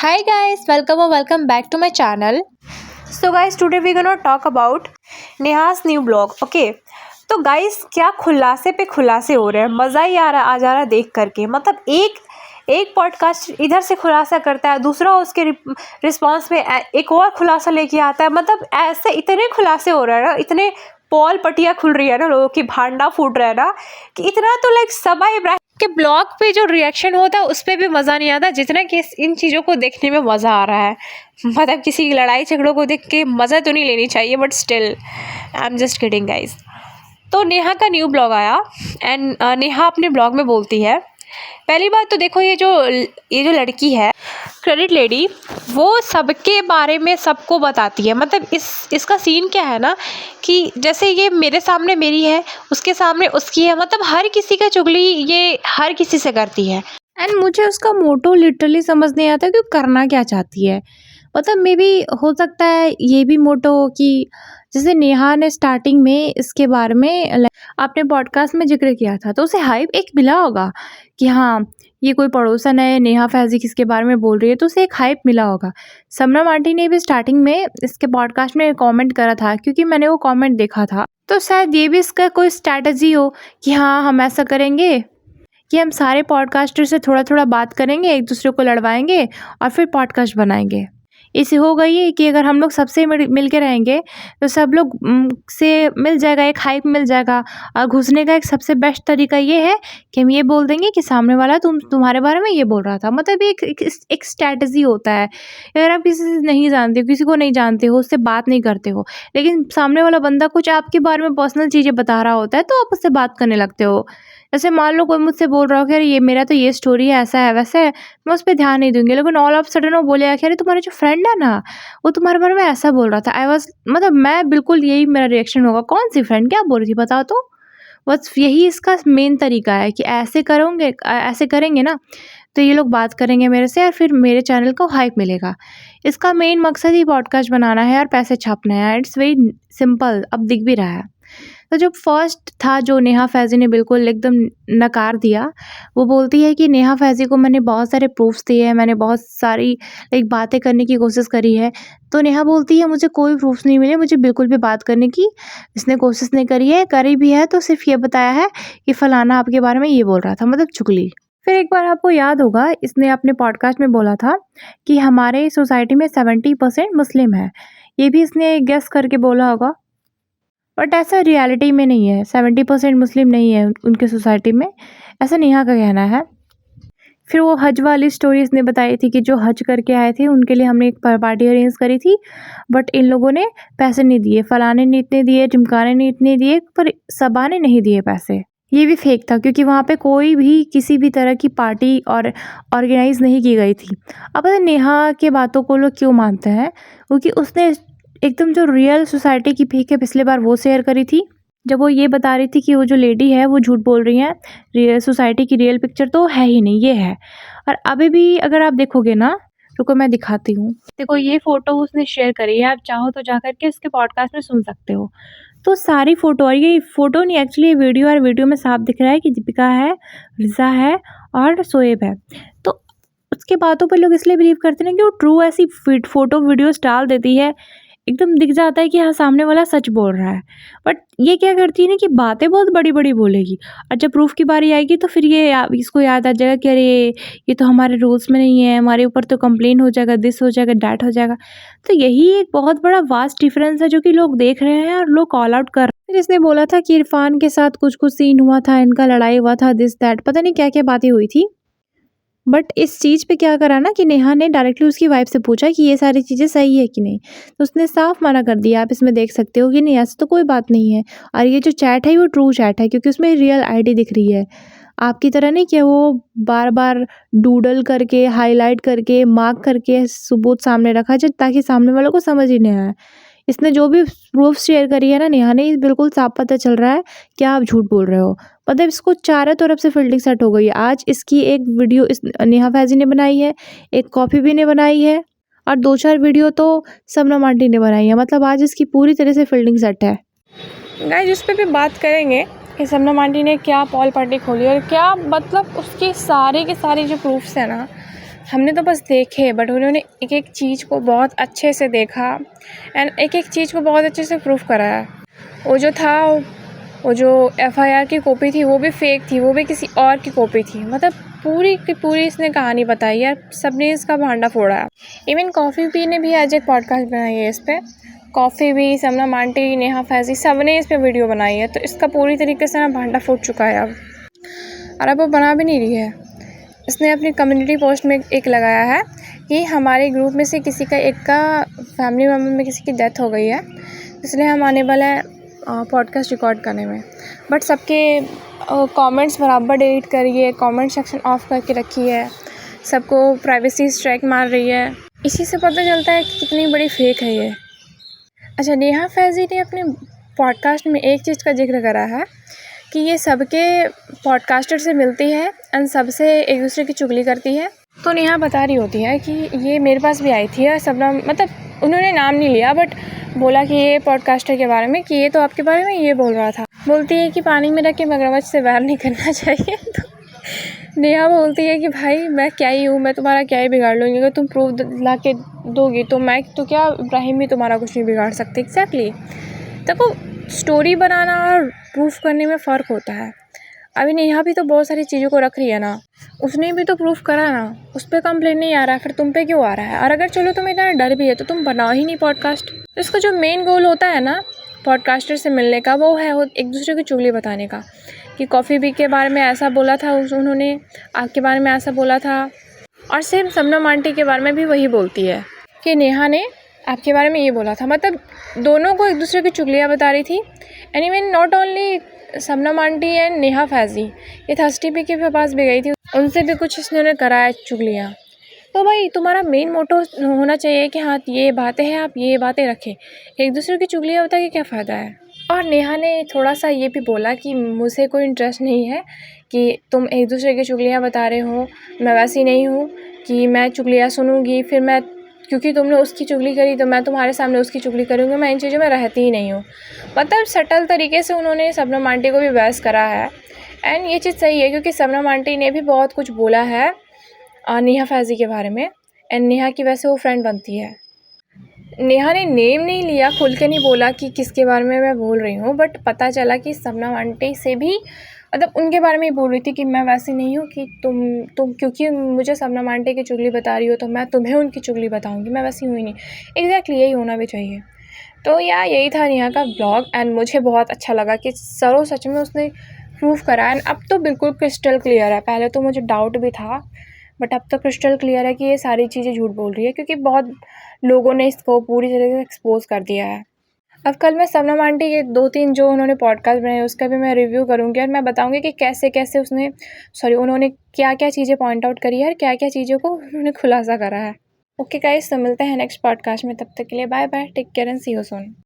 Hi guys, welcome back to my channel. So guys, today we're gonna talk about नेहा's new blog. Okay. तो guys क्या खुलासे पे खुलासे हो रहे हैं, मज़ा ही आ जा रहा है देख करके। मतलब एक पॉडकास्ट इधर से खुलासा करता है, दूसरा उसके रिस्पॉन्स में एक और खुलासा लेके आता है। मतलब ऐसे इतने खुलासे हो रहे हैं ना, इतने पॉल पटिया खुल रही है ना, लोगों की भांडा फूट रहा है ना, कि इतना तो लाइक सबा इब्राहिम के ब्लॉग पे जो रिएक्शन होता है उस पर भी मज़ा नहीं आता जितना कि इन चीज़ों को देखने में मज़ा आ रहा है। मतलब किसी की लड़ाई झगड़ों को देख के मज़ा तो नहीं लेनी चाहिए, but still I am just kidding guys. तो नेहा का न्यू ब्लॉग आया एंड नेहा अपने ब्लॉग में बोलती है, पहली बात तो देखो ये जो लड़की है क्रेडिट लेडी, वो सबके बारे में सबको बताती है। मतलब इसका सीन क्या है ना कि जैसे ये मेरे सामने मेरी है, उसके सामने उसकी है, मतलब हर किसी का चुगली ये हर किसी से करती है। एंड मुझे उसका मोटो लिटरली समझ नहीं आता कि वो करना क्या चाहती है। मतलब मे बी हो सकता है ये भी मोटो हो कि जैसे नेहा ने स्टार्टिंग में इसके बारे में आपने पॉडकास्ट में जिक्र किया था, तो उसे हाइप एक मिला होगा कि हाँ ये कोई पड़ोसन है, नेहा फैज़ी किसके बारे में बोल रही है, तो उसे एक हाइप मिला होगा। शबनम आंटी ने भी स्टार्टिंग में इसके पॉडकास्ट में कमेंट करा था, क्योंकि मैंने वो कमेंट देखा था। तो शायद ये भी इसका कोई स्ट्रैटेजी हो कि हाँ हम ऐसा करेंगे कि हम सारे पॉडकास्टर से थोड़ा थोड़ा बात करेंगे, एक दूसरे को लड़वाएंगे और फिर पॉडकास्ट बनाएंगे। इससे हो गई है कि अगर हम लोग सबसे मिल के रहेंगे तो सब लोग से मिल जाएगा, एक हाइप मिल जाएगा। और घुसने का एक सबसे बेस्ट तरीका ये है कि हम ये बोल देंगे कि सामने वाला तुम्हारे बारे में ये बोल रहा था। मतलब एक स्ट्रैटेजी होता है। अगर आप किसी से नहीं जानते हो, किसी को नहीं जानते हो, उससे बात नहीं करते हो, लेकिन सामने वाला बंदा कुछ आपके बारे में पर्सनल चीज़ें बता रहा होता है, तो आप उससे बात करने लगते हो। जैसे मान लो कोई मुझसे बोल रहा हो कि अरे ये मेरा तो ये स्टोरी है, ऐसा है वैसा है, मैं उस पर ध्यान नहीं दूंगी, लेकिन ऑल ऑफ सडन वो बोलेगा कि अरे तुम्हारा जो फ्रेंड है ना, वो तुम्हारे बारे में ऐसा बोल रहा था। आई वॉज मतलब मैं बिल्कुल यही मेरा रिएक्शन होगा, कौन सी फ्रेंड, क्या बोल रही थी बताओ तो। बस यही इसका मेन तरीका है कि ऐसे करेंगे ना तो ये लोग बात करेंगे मेरे से और फिर मेरे चैनल को हाइप मिलेगा। इसका मेन मकसद ही पॉडकास्ट बनाना है और पैसे छापना है। इट्स वेरी सिंपल, अब दिख भी रहा है। तो जो फर्स्ट था जो नेहा फैज़ी ने बिल्कुल एकदम नकार दिया, वो बोलती है कि नेहा फैज़ी को मैंने बहुत सारे प्रूफ्स दिए हैं, मैंने बहुत सारी एक बातें करने की कोशिश करी है। तो नेहा बोलती है मुझे कोई प्रूफ्स नहीं मिले, मुझे बिल्कुल भी बात करने की इसने कोशिश नहीं करी है, करी भी है तो सिर्फ ये बताया है कि फ़लाना आपके बारे में ये बोल रहा था, मतलब चुगली। फिर एक बार आपको याद होगा इसने अपने पॉडकास्ट में बोला था कि हमारे सोसाइटी में 70% मुस्लिम है। ये भी इसने गेस करके बोला होगा, बट ऐसा रियलिटी में नहीं है। 70% मुस्लिम नहीं है उनके सोसाइटी में, ऐसा नेहा का कहना है। फिर वो हज वाली स्टोरी इसने बताई थी कि जो हज करके आए थे उनके लिए हमने एक पार्टी अरेंज करी थी, बट इन लोगों ने पैसे नहीं दिए, फलाने ने इतने दिए, टिमकाने ने इतने दिए, पर सबा ने नहीं दिए पैसे। ये भी फेक था क्योंकि वहाँ पे कोई भी किसी भी तरह की पार्टी और ऑर्गेनाइज नहीं की गई थी। अब पता नेहा के बातों को लोग क्यों मानते हैं, क्योंकि उसने एकदम जो रियल सोसाइटी की पिक है पिछले बार वो शेयर करी थी, जब वो ये बता रही थी कि वो जो लेडी है वो झूठ बोल रही है, रियल सोसाइटी की रियल पिक्चर तो है ही नहीं, ये है। और अभी भी अगर आप देखोगे ना, रुको मैं दिखाती हूँ, देखो ये फ़ोटो उसने शेयर करी है, आप चाहो तो जा करके उसके पॉडकास्ट में सुन सकते हो। तो सारी फ़ोटो, और ये फ़ोटो नहीं एक्चुअली वीडियो, और वीडियो में साफ दिख रहा है कि दीपिका है, रिज़ा है और शोएब है। तो उसके बातों पर लोग इसलिए बिलीव करते हैं कि वो ट्रू ऐसी फ़ोटो वीडियोस डाल देती है, एकदम दिख जाता है कि हाँ सामने वाला सच बोल रहा है। बट ये क्या करती है ना कि बातें बहुत बड़ी-बड़ी बोलेगी, और जब प्रूफ़ की बारी आएगी तो फिर इसको याद आ जाएगा कि अरे ये तो हमारे रूल्स में नहीं है, हमारे ऊपर तो कंप्लेन हो जाएगा, दिस हो जाएगा, दैट हो जाएगा। तो यही एक बहुत बड़ा वास्ट डिफरेंस है जो कि लोग देख रहे हैं और लोग कॉल आउट कर रहे हैं। फिर इसने बोला था कि इरफान के साथ कुछ-कुछ सीन हुआ था, इनका लड़ाई हुआ था, दिस दैट, पता नहीं क्या-क्या बातें हुई थी। बट इस चीज़ पे क्या करा ना कि नेहा ने डायरेक्टली उसकी वाइफ से पूछा कि ये सारी चीज़ें सही है कि नहीं, तो उसने साफ मना कर दिया। आप इसमें देख सकते हो कि नहीं ऐसा तो कोई बात नहीं है, और ये जो चैट है वो ट्रू चैट है क्योंकि उसमें रियल आईडी दिख रही है। आपकी तरह नहीं कि वो बार-बार डूडल करके, हाइलाइट करके, मार्क करके सबूत सामने रखा जाए ताकि सामने वालों को समझ ही नहीं आए। इसने जो भी प्रूफ शेयर करी है ना नेहा ने, बिल्कुल साफ पता चल रहा है कि आप झूठ बोल रहे हो। मतलब इसको चारों तरफ से फील्डिंग सेट हो गई है। आज इसकी एक वीडियो इस नेहा फैज़ी ने बनाई है, एक कॉफ़ी भी ने बनाई है, और 2-4 वीडियो तो शबनम आंटी ने बनाई है। मतलब आज इसकी पूरी तरह से फील्डिंग सेट है। गाइस उस पर भी बात करेंगे कि शबनम आंटी ने क्या पॉल पार्टी खोली और क्या मतलब उसके सारे के सारे जो प्रूफ्स हैं ना, हमने तो बस देखे, बट उन्होंने एक एक चीज़ को बहुत अच्छे से देखा एंड एक एक चीज़ को बहुत अच्छे से प्रूफ कराया। वो जो था, वो जो एफआईआर की कॉपी थी वो भी फेक थी, वो भी किसी और की कॉपी थी। मतलब पूरी की पूरी इसने कहानी बताई यार, सबने इसका भांडा फोड़ा है। इवन कॉफ़ी भी ने भी आज एक पॉडकास्ट बनाई है इस पर। कॉफ़ी भी, शबनम आंटी, नेहा फैज़ी, सब ने इस पर वीडियो बनाई है। तो इसका पूरी तरीके से ना भांडा फूट चुका है अब, और अब वो बना भी नहीं रही है। इसने अपनी कम्युनिटी पोस्ट में एक लगाया है कि हमारे ग्रुप में से किसी का, एक का फैमिली मेम्बर में किसी की डेथ हो गई है, इसलिए हम आने वाला है पॉडकास्ट रिकॉर्ड करने में। बट सबके कमेंट्स बराबर डिलीट करिए, कमेंट सेक्शन ऑफ करके रखी है, सबको प्राइवेसी स्ट्राइक मार रही है। इसी से पता चलता है कि कितनी बड़ी फेक है ये। अच्छा, नेहा फैज़ी ने अपने पॉडकास्ट में एक चीज़ का जिक्र करा है कि ये सबके पॉडकास्टर से मिलती है एंड सबसे एक दूसरे की चुगली करती है। तो नेहा बता रही होती है कि ये मेरे पास भी आई थी और शबनम, मतलब उन्होंने नाम नहीं लिया बट बोला कि ये पॉडकास्टर के बारे में, कि ये तो आपके बारे में ये बोल रहा था। बोलती है कि पानी में रख के मगरमच्छ से वैर नहीं करना चाहिए। तो नेहा बोलती है कि भाई मैं क्या ही हूँ, मैं तुम्हारा क्या ही बिगाड़ लूँगी, अगर तुम प्रूफ ला के दोगी तो मैं तो क्या, इब्राहिम भी तुम्हारा कुछ नहीं बिगाड़ सकते। एग्जैक्टली। देखो, स्टोरी बनाना और प्रूफ करने में फ़र्क होता है। अभी नेहा भी तो बहुत सारी चीज़ों को रख रही है ना, उसने भी तो प्रूफ करा ना, उस पर कंप्लेन नहीं आ रहा है, फिर तुम पे क्यों आ रहा है? और अगर चलो तुम्हें इतना डर भी है तो तुम बनाओ ही नहीं पॉडकास्ट। तो इसका जो मेन गोल होता है ना पॉडकास्टर से मिलने का, वो है एक दूसरे की चुगली बताने का, कि कॉफ़ी बी के बारे में ऐसा बोला था उन्होंने, आपके बारे में ऐसा बोला था। और सेम शबनम आंटी के बारे में भी वही बोलती है कि नेहा ने आपके बारे में ये बोला था। मतलब दोनों को एक दूसरे की चुगलियाँ बता रही थी। And even not only Shabnam aunty and Neha Faizi, ये थर्स्टी पी के पास भी गई थी, उनसे भी कुछ इसने कराया चुगलियाँ। तो भाई तुम्हारा मेन मोटो होना चाहिए कि हाँ ये बातें हैं, आप ये बातें रखें, एक दूसरे की चुगलियाँ बता के क्या फ़ायदा है। और नेहा ने थोड़ा सा ये भी बोला कि मुझे कोई इंटरेस्ट नहीं है कि तुम एक दूसरे की चुगलियाँ बता रहे हो, मैं वैसी नहीं हूँ कि मैं चुगलियाँ सुनूंगी, फिर मैं, क्योंकि तुमने उसकी चुगली करी तो मैं तुम्हारे सामने उसकी चुगली करूँगी, मैं इन चीज़ों में रहती ही नहीं हूँ। मतलब सटल तरीके से उन्होंने शबनम आंटी को भी बहस करा है। एंड ये चीज़ सही है क्योंकि शबनम आंटी ने भी बहुत कुछ बोला है नेहा फैज़ी के बारे में, एंड नेहा की वैसे वो फ्रेंड बनती है। नेहा ने नेम नहीं लिया, खुल के नहीं बोला कि किसके बारे में मैं बोल रही हूँ, बट पता चला कि शबनम आंटी से भी, मतलब उनके बारे में ही बोल रही थी कि मैं वैसी नहीं हूँ कि तुम क्योंकि मुझे शबनम आंटी की चुगली बता रही हो तो मैं तुम्हें उनकी चुगली बताऊँगी, मैं वैसी हुई नहीं। एग्जैक्टली यही होना भी चाहिए। तो यार यही था नेहा का ब्लॉग, एंड मुझे बहुत अच्छा लगा कि सच में उसने प्रूफ करा। एंड अब तो बिल्कुल क्रिस्टल क्लियर है, पहले तो मुझे डाउट भी था बट अब तो क्रिस्टल क्लियर है कि ये सारी चीज़ें झूठ बोल रही है, क्योंकि बहुत लोगों ने इसको पूरी तरह से एक्सपोज कर दिया है। अब कल मैं शबनम आंटी के 2-3 जो उन्होंने पॉडकास्ट बनाए उसका भी मैं रिव्यू करूँगी और मैं बताऊँगी कि कैसे उन्होंने क्या-क्या चीज़ें पॉइंट आउट करी है और क्या-क्या चीज़ों को उन्होंने खुलासा करा है। ओके गाइस, तो मिलते हैं नेक्स्ट पॉडकास्ट में, तब तक के लिए bye bye, take care and see you soon.